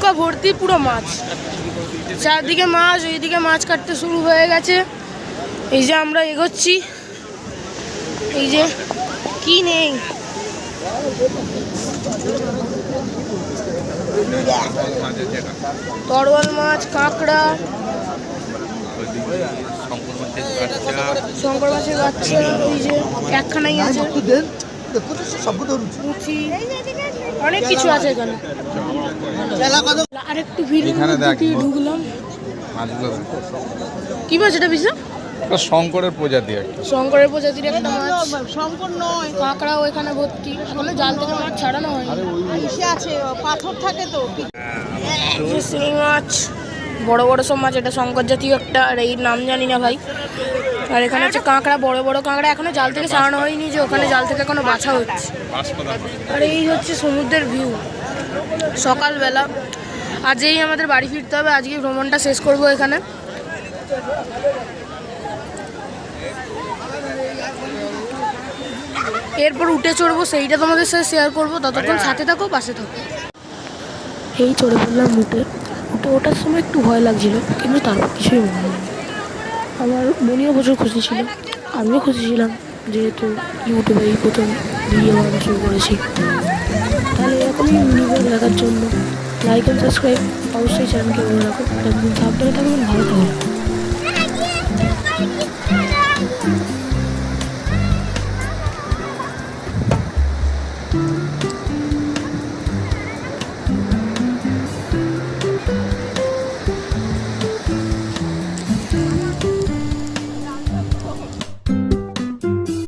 নৌকা ভর্তি পুরো মাছ, চারদিকে মাছ, এইদিকে মাছ কাটতে শুরু হয়ে গেছে। এই যে আমরা এগোচ্ছি, এই যে কি নেই, তরোয়াল মাছ, কাঁকড়া, শঙ্কর মাছের বাচ্চা, এই যে একখানাই আছে, অনেক কিছু আছে এখানে। আরেকটু ভিড় ঢুকলাম। কি মাছ এটা বিশা? শঙ্করের প্রজাতি, শঙ্করের প্রজাতির একটা মাছ। শঙ্কর নয়, কাঁকড়া ওইখানে ভর্তি। এখনো জাল থেকে মাছ ছাড়ানো হয়নি, আছে পাথর থাকে তো। শিঙি মাছ, বড় বড় সব মাছ, এটা শঙ্কর জাতীয় একটা, আর এই নাম জানি না ভাই। আর এখানে হচ্ছে কাঁকড়া, বড় বড় কাঁকড়া, এখনো জাল থেকে ছাড়ানো হয়নি, যে ওখানে জাল থেকে এখনো বাছা হচ্ছে। আর এই হচ্ছে সমুদ্রের ভিউ সকালবেলা। আজই আমাদের বাড়ি ফিরতে হবে, আজকে ভ্রমণটা শেষ করব এখানে। এরপর উঠে চড়বো, সেইটা তোমাদের সাথে শেয়ার করবো। ততক্ষণ সাথে থাকো, পাশে থাকো। এই চড়ে পড়লাম উঠে ওঠার সময় একটু ভয় লাগছিল, কিন্তু তারপর কিছুই মনে হয়নি। আমার মনেও প্রচুর খুশি ছিল, আমিও খুশি ছিলাম, যেহেতু ইউটিউবে এই প্রথম ভিডিও বানানো শুরু করেছি। তাহলে এরকমই ভিডিও দেখার জন্য লাইক অ্যান্ড সাবস্ক্রাইব অবশ্যই চ্যানেলকে বলে রাখো। সাবধানে থাকবেন, ভালো থাকবেন।